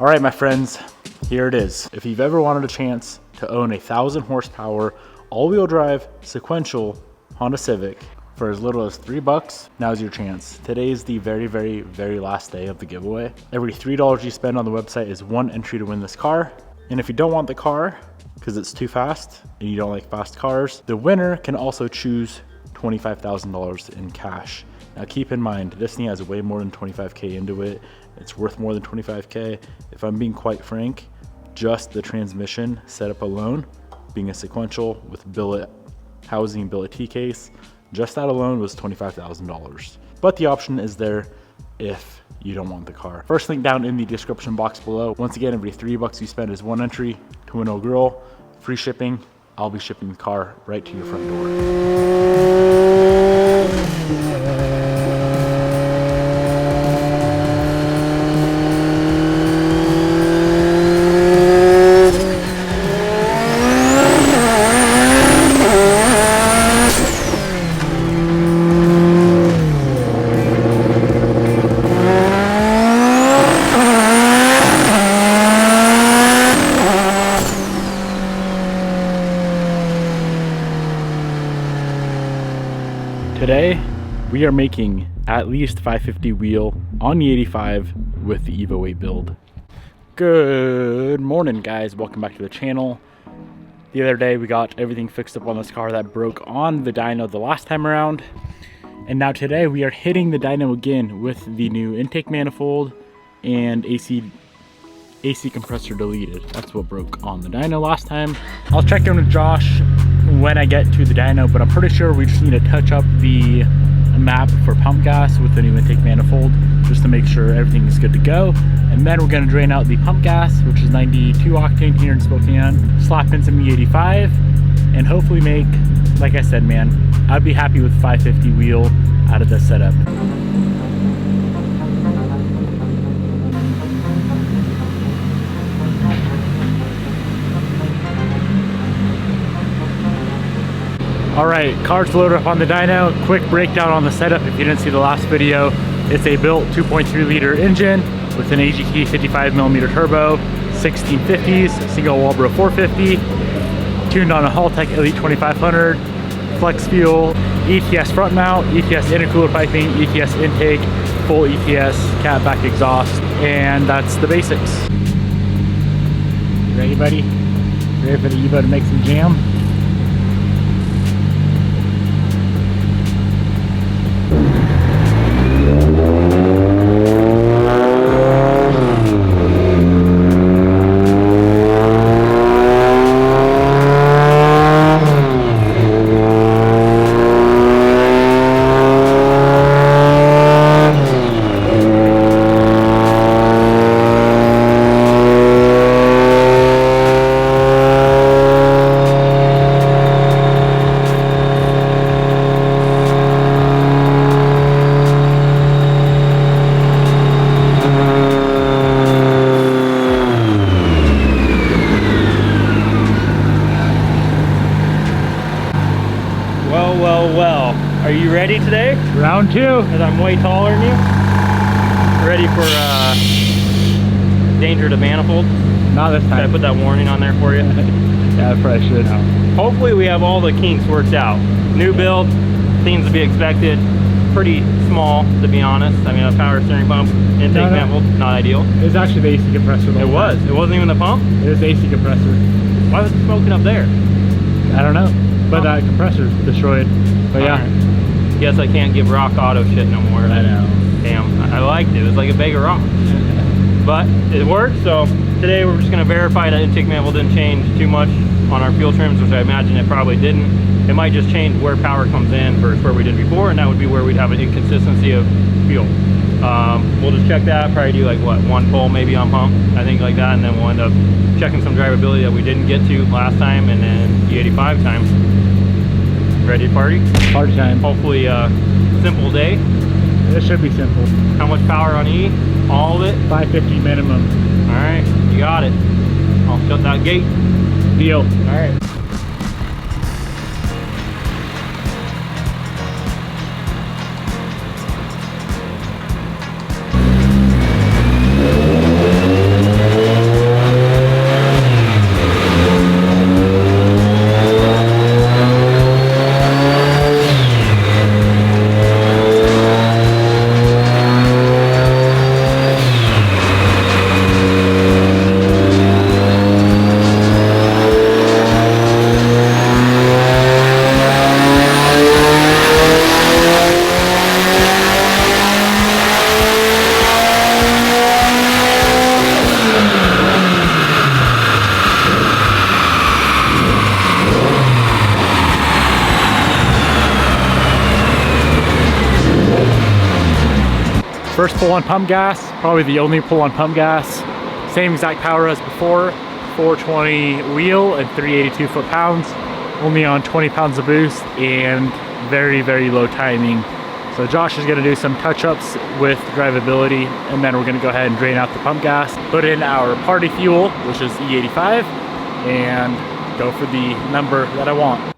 All right, my friends, here it is. If you've ever wanted a chance to own a 1,000 horsepower, all-wheel drive, sequential Honda Civic for as little as $3, now's your chance. Today is the very last day of the giveaway. Every $3 you spend on the website is one entry to win this car. And if you don't want the car, because it's too fast and you don't like fast cars, the winner can also choose $25,000 in cash. Now keep in mind, this thing has way more than 25K into it. It's worth more than 25K. If I'm being quite frank, just the transmission setup alone, being a sequential with billet housing, billet T case, just that alone was $25,000. But the option is there if you don't want the car. First link down in the description box below. Once again, every $3 you spend is one entry to win a girl, free shipping. I'll be shipping the car right to your front door. Today, we are making at least 550 wheel on the 85 with the Evo 8 build. Good morning, guys. Welcome back to the channel. The other day, we got everything fixed up on this car that broke on the dyno the last time around. And now today, we are hitting the dyno again with the new intake manifold and AC compressor deleted. That's what broke on the dyno last time. I'll check in with Josh when I get to the dyno, but I'm pretty sure we just need to touch up the map for pump gas with the new intake manifold just to make sure everything is good to go. And then we're going to drain out the pump gas, which is 92 octane here in Spokane, slap in some E85, and hopefully make, like I said, man, I'd be happy with 550 wheel out of this setup. All right, car's loaded up on the dyno. Quick breakdown on the setup if you didn't see the last video. It's a built 2.3 liter engine with an AGT 55mm turbo, 1650s, single Walbro 450, tuned on a Haltech Elite 2500, flex fuel, ETS front mount, ETS intercooler piping, ETS intake, full ETS cat back exhaust, and that's the basics. You ready, buddy? Ready for the Evo to make some jam? Well, are you ready today? Round two. Because I'm way taller than you. Ready for danger to manifold? Not this time. Should I put that warning on there for you? Yeah, I probably should. Hopefully we have all the kinks worked out. New build, things to be expected. Pretty small, to be honest. I mean, a power steering pump, intake manifold, not ideal. It was actually the AC compressor. It was. It wasn't even the pump? It was the AC compressor. Why was it smoking up there? I don't know. But that compressor's destroyed. But yeah. Right. Guess I can't give rock auto shit no more. I know. Damn, I liked it. It was like a bag of rock. But it worked, so today we're just going to verify that intake manifold didn't change too much on our fuel trims, which I imagine it probably didn't. It might just change where power comes in versus where we did before, and that would be where we'd have an inconsistency of fuel. We'll just check that, probably do like what, one pull maybe on pump, I think, like that, and then we'll end up checking some drivability that we didn't get to last time, and then E85 time. Ready to party? Party time. Hopefully simple day. It should be simple. How much power on E? All of it? 550 minimum. All right, you got it. I'll shut that gate. Deal. All right. First pull on pump gas, probably the only pull on pump gas. Same exact power as before, 420 wheel and 382 foot-pounds, only on 20 pounds of boost and very, very low timing. So Josh is gonna do some touch-ups with drivability, and then we're gonna go ahead and drain out the pump gas, put in our party fuel, which is E85, and go for the number that I want.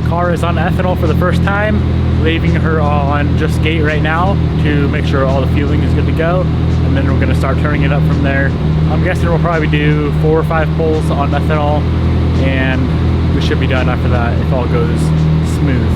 Car is on ethanol for the first time, leaving her on just gate right now to make sure all the fueling is good to go, and then we're going to start turning it up from there. I'm guessing we'll probably do 4 or 5 pulls on ethanol, and we should be done after that if all goes smooth.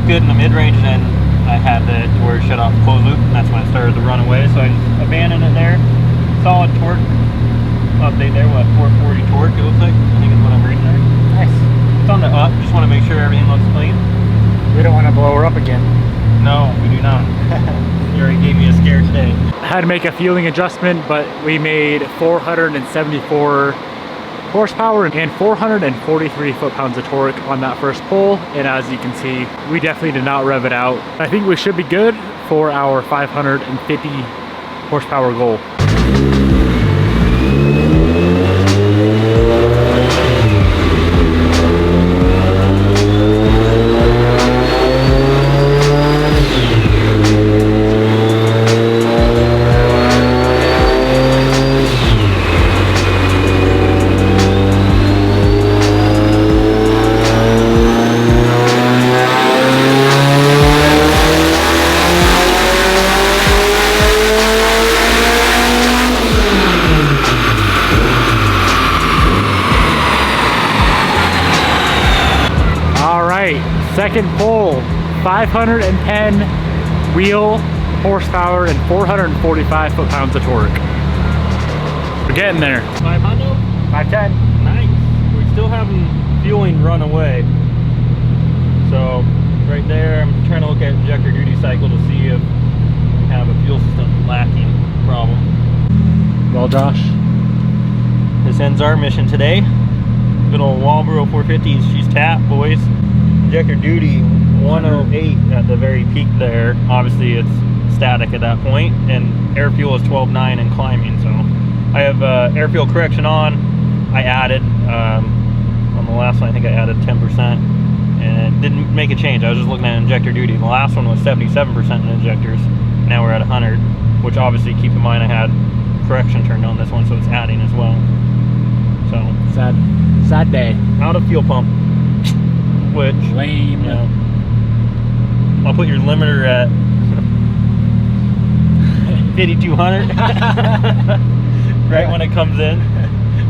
Good in the mid-range, and then I had it to where it shut off closed loop, and that's when it started to run away, so I just abandoned it there. Solid torque update there, what, 440 torque it looks like, I think is what I'm reading there. Nice. It's on the up, just want to make sure everything looks clean. We don't want to blow her up again. No, we do not. You already gave me a scare today. I had to make a fueling adjustment, but we made 474 horsepower and 443 foot-pounds of torque on that first pull, and as you can see, we definitely did not rev it out. I think we should be good for our 550 horsepower goal. Second pull, 510 wheel horsepower and 445 foot-pounds of torque. We're getting there. 500? 510. Nice. We're still having fueling run away. So right there, I'm trying to look at injector duty cycle to see if we have a fuel system lacking problem. Well, Josh, this ends our mission today. Good old Walbro 450s. She's tapped, boys. Injector duty 108 at the very peak there. Obviously it's static at that point, and air fuel is 12.9 and climbing. So I have air fuel correction on. I added on the last one, I think I added 10%, and it didn't make a change. I was just looking at injector duty. The last one was 77% in injectors. Now we're at 100, which obviously, keep in mind, I had correction turned on this one, so it's adding as well. So sad day. Out of fuel pump. Which, lame. You know, I'll put your limiter at 5,200 right when it comes in.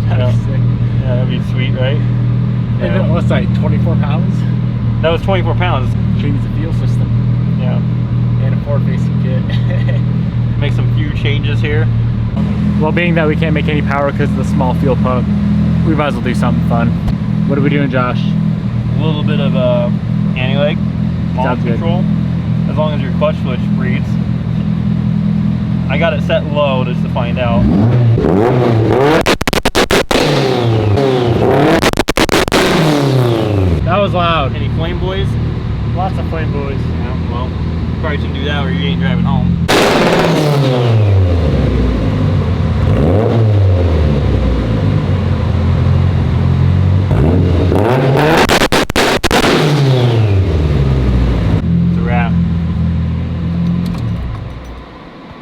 That's sick. Yeah, that'd be sweet, right? And then what's that, 24 pounds? That was 24 pounds. Change the fuel system. Yeah. And a forward-facing kit. Make some few changes here. Well, being that we can't make any power because of the small fuel pump, we might as well do something fun. What are we doing, Josh? A little bit of anti-lag, launch control, as long as your clutch switch reads. I got it set low just to find out. That was loud. Any flame boys? Lots of flame boys. Yeah, well, probably shouldn't do that or you ain't driving home.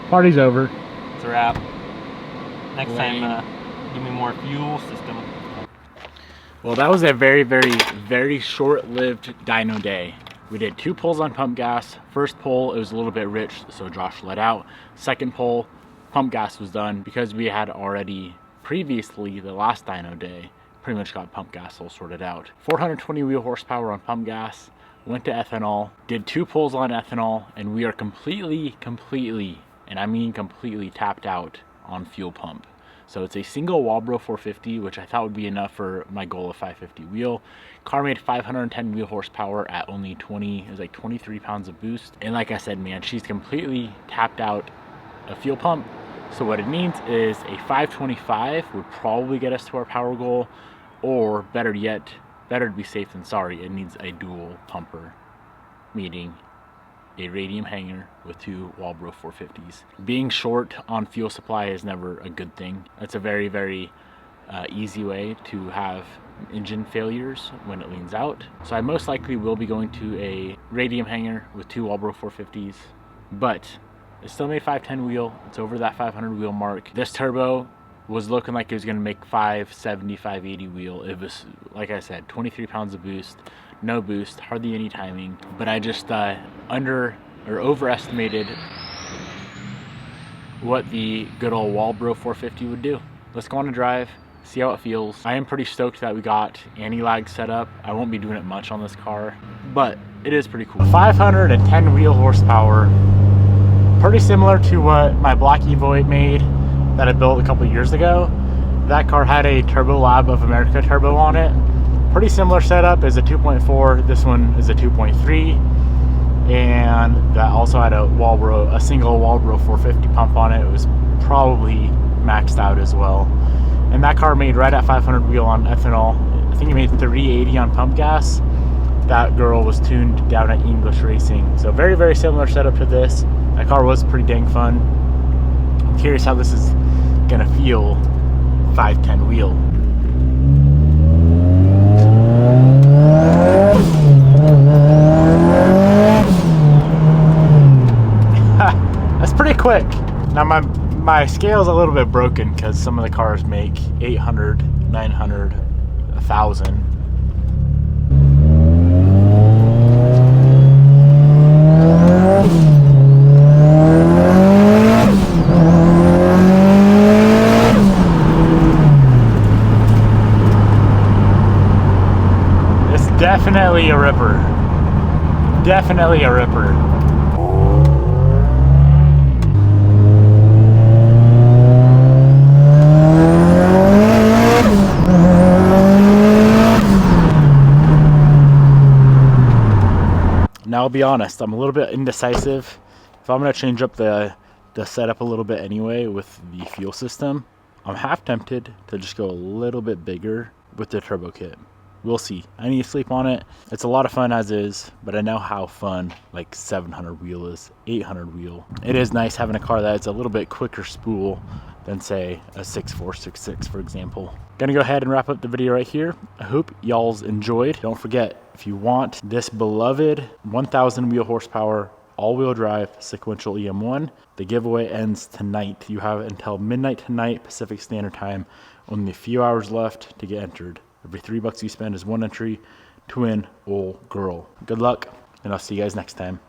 Party's over. It's a wrap. Next time, give me more fuel system. Well, that was a very, very, very short-lived dyno day. We did 2 pulls on pump gas. First pull, it was a little bit rich, so Josh let out. Second pull, pump gas was done because we had already previously, the last dyno day, pretty much got pump gas all sorted out. 420 wheel horsepower on pump gas, went to ethanol, did 2 pulls on ethanol, and we are completely, and I mean completely tapped out on fuel pump. So it's a single Walbro 450, which I thought would be enough for my goal of 550 wheel. Car made 510 wheel horsepower at only 23 pounds of boost. And like I said, man, she's completely tapped out a fuel pump. So what it means is a 525 would probably get us to our power goal, or better yet, better to be safe than sorry, it needs a dual pumper, meaning a radium hanger with 2 Walbro 450s. Being short on fuel supply is never a good thing. It's a very, very easy way to have engine failures when it leans out. So I most likely will be going to a radium hanger with 2 Walbro 450s, but it still made 510 wheel. It's over that 500 wheel mark. This turbo was looking like it was gonna make 570, 580 wheel. It was, like I said, 23 pounds of boost, no boost, hardly any timing, but I just overestimated what the good old Walbro 450 would do. Let's go on a drive, see how it feels. I am pretty stoked that we got anti-lag set up. I won't be doing it much on this car, but it is pretty cool. 510 wheel horsepower, pretty similar to what my Black Evo 8 made that I built a couple years ago. That car had a Turbo Lab of America turbo on it. Pretty similar setup as a 2.4. This one is a 2.3, and that also had a single Walbro 450 pump on it. It was probably maxed out as well. And that car made right at 500 wheel on ethanol. I think it made 380 on pump gas. That girl was tuned down at English Racing. So very, very similar setup to this. That car was pretty dang fun. I'm curious how this is gonna feel 510 wheel. That's pretty quick. Now my scale's a little bit broken because some of the cars make 800, 900, 1,000. It's definitely a ripper. Definitely a ripper. Now I'll be honest, I'm a little bit indecisive. If I'm gonna change up the setup a little bit anyway with the fuel system, I'm half tempted to just go a little bit bigger with the turbo kit. We'll see. I need to sleep on it. It's a lot of fun as is, but I know how fun like 700 wheel is, 800 wheel. It is nice having a car that's a little bit quicker spool than say a 6466, for example. Gonna go ahead and wrap up the video right here. I hope y'all's enjoyed. Don't forget, if you want this beloved 1,000 wheel horsepower all-wheel drive sequential EM1, the giveaway ends tonight. You have until midnight tonight Pacific Standard Time. Only a few hours left to get entered. Every $3 you spend is 1 entry to win old girl. Good luck, and I'll see you guys next time.